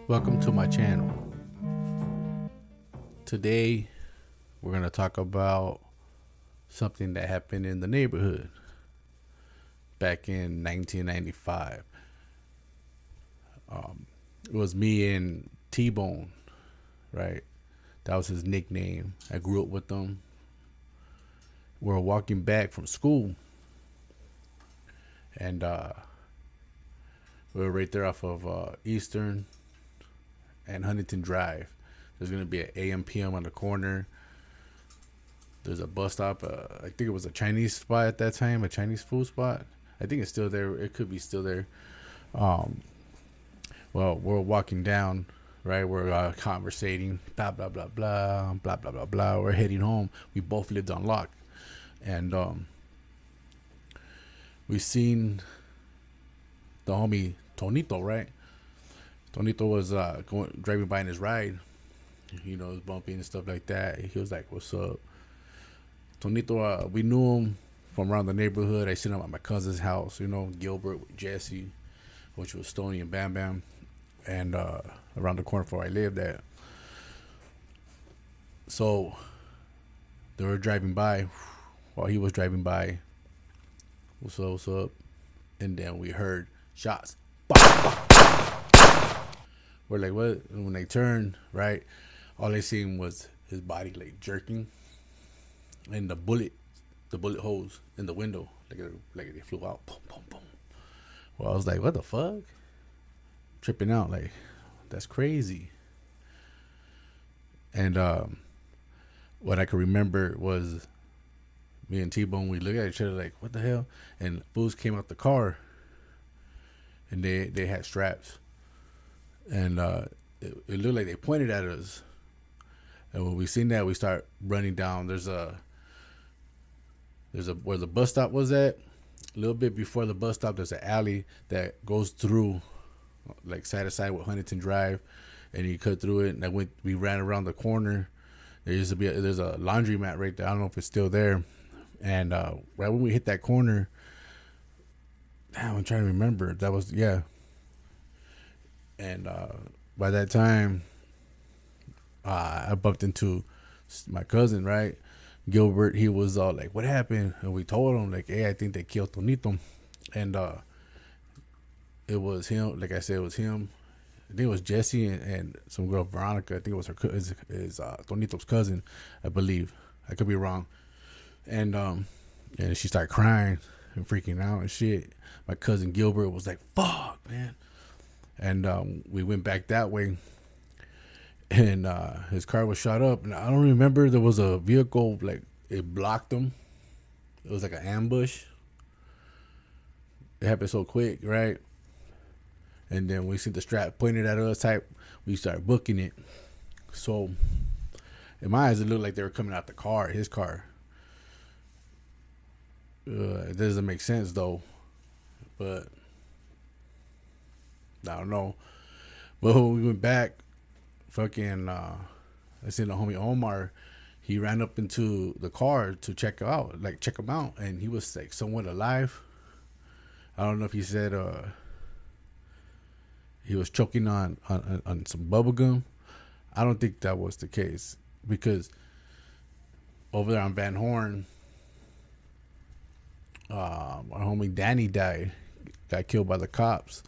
Welcome to my channel. Today we're going to talk about something that happened in the neighborhood back in 1995. It was me and T-Bone, right? That was his nickname. I grew up with him. We were walking back from school, and we were right there off of Eastern and Huntington Drive. There's going to be an AM/PM on the corner. There's a bus stop. I think it was a Chinese spot at that time, a Chinese food spot. I think it's still there. It could be still there. Well, we're walking down, right? We're conversating, blah, blah, blah, blah, blah, blah, blah, blah. We're heading home. We both lived on lock. And we seen the homie Tonito, right? Tonito was driving by in his ride. You know, it was bumping and stuff like that. He was like, "What's up?" Tonito, we knew him from around the neighborhood. I seen him at my cousin's house, you know, Gilbert with Jesse, which was Stoney and Bam Bam, and around the corner where I lived at. So they were driving by. While he was driving by, what's up, what's up? And then we heard shots. We're like, what? And when they turned, right, all they seen was his body like jerking, and the bullet holes in the window, like they flew out. Boom, boom, boom. Well, I was like, what the fuck? Tripping out, like, that's crazy. And what I could remember was me and T-Bone, we looked at each other like, what the hell? And fools came out the car, and they had straps. And it looked like they pointed at us. And when we seen that, we start running down. There's a where the bus stop was at. A little bit before the bus stop, there's an alley that goes through, like side to side with Huntington Drive, and you cut through it. And we ran around the corner. There's a laundromat right there. I don't know if it's still there. And right when we hit that corner, damn, I'm trying to remember. That was, yeah. And by that time, I bumped into my cousin, right? Gilbert. He was all like, what happened? And we told him, like, hey, I think they killed Tonito. And it was him. Like I said, it was him. I think it was Jesse and some girl, Veronica. I think it was Tonito's cousin, I believe. I could be wrong. And she started crying and freaking out and shit. My cousin Gilbert was like, fuck, man. And we went back that way, and his car was shot up. And I don't remember, there was a vehicle, like, it blocked him. It was like an ambush. It happened so quick, right? And then we see the strap pointed at us type. We started booking it. So in my eyes, it looked like they were coming out the car, his car. It doesn't make sense though, but I don't know. But when we went back, fucking, I seen the homie Omar. He ran up into the car to check him out, and he was like somewhat alive. I don't know if he said he was choking on some bubble gum. I don't think that was the case, because over there on Van Horn, our homie Danny got killed by the cops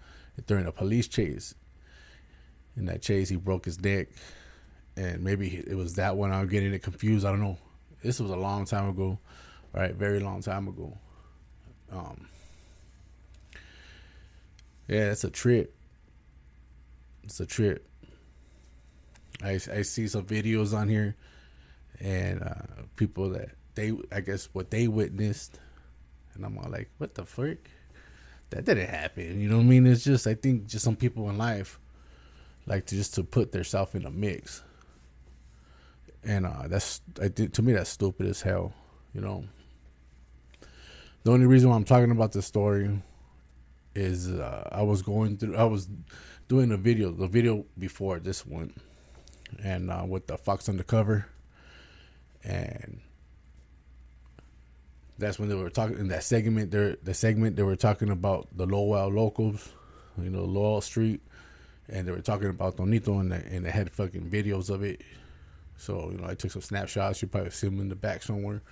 during a police chase. In that chase, he broke his neck, and maybe it was that one. I'm getting it confused. I don't know. This was a long time ago, right? Very long time ago. Yeah, it's a trip. It's a trip. I see some videos on here, and people that I guess what they witnessed, and I'm all like, what the frick? That didn't happen. You know what I mean? It's just, I think just some people in life like to put themselves in a mix. And to me, that's stupid as hell, you know. The only reason why I'm talking about this story is I was doing the video before this one, and with the Fox Undercover, and that's when they were talking in that segment. They were talking about the Lowell locals, you know, Lowell Street, and they were talking about Tonito, and they had fucking videos of it. So I took some snapshots. You probably see them in the back somewhere.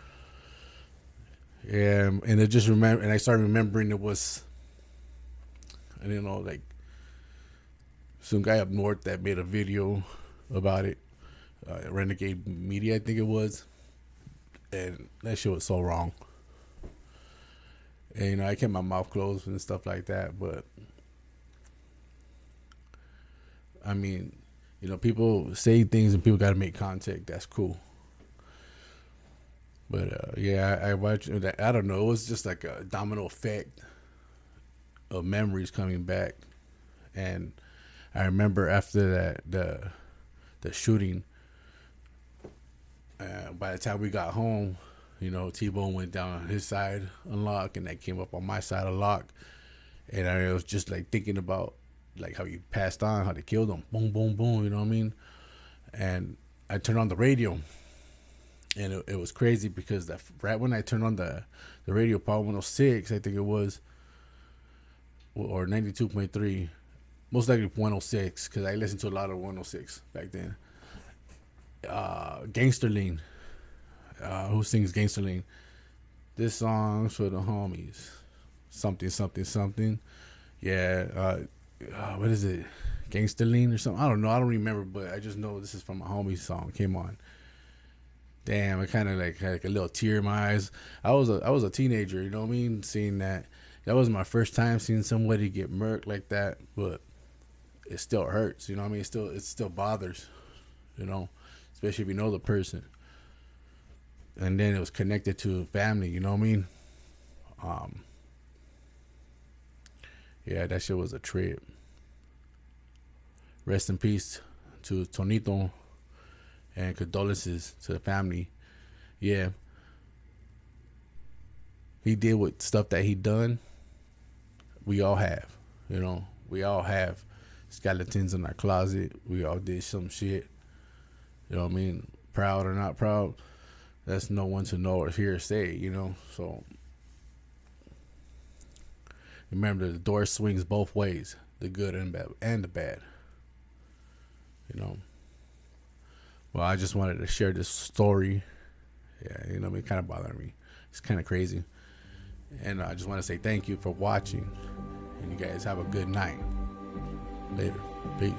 And I just remember, and I started remembering it was, like some guy up north that made a video about it, Renegade Media, I think it was, and that shit was so wrong. And I kept my mouth closed and stuff like that, but I mean, people say things and people got to make contact. That's cool. But yeah, I watched that. I don't know. It was just like a domino effect of memories coming back, and I remember after that the shooting. By the time we got home, T-Bone went down on his side unlock, and I came up on my side unlock, and I was just like thinking about like how he passed on, how they killed him, boom, boom, boom. You know what I mean? And I turned on the radio. And it was crazy because right when I turned on the radio, Power 106, I think it was, or 92.3, most likely 106, because I listened to a lot of 106 back then. Gangsterling. Who sings Gangsterling? This song's for the homies. Something, something, something. Yeah. What is it? Gangsterling or something? I don't know. I don't remember, but I just know this is from a homie song. Came on. Damn, I kind of like had a little tear in my eyes. I was a teenager, you know what I mean? Seeing that was my first time seeing somebody get murked like that, but it still hurts, you know what I mean? It still bothers, especially if you know the person. And then it was connected to family, you know what I mean? Yeah, that shit was a trip. Rest in peace to Tonito. And condolences to the family. Yeah. He did with stuff that he done. We all have. We all have skeletons in our closet. We all did some shit. You know what I mean? Proud or not proud, that's no one to know or hear say, So remember, the door swings both ways, the good and bad, and the bad. Well, I just wanted to share this story. Yeah, it kind of bothered me. It's kind of crazy. And I just want to say thank you for watching. And you guys have a good night. Later. Peace.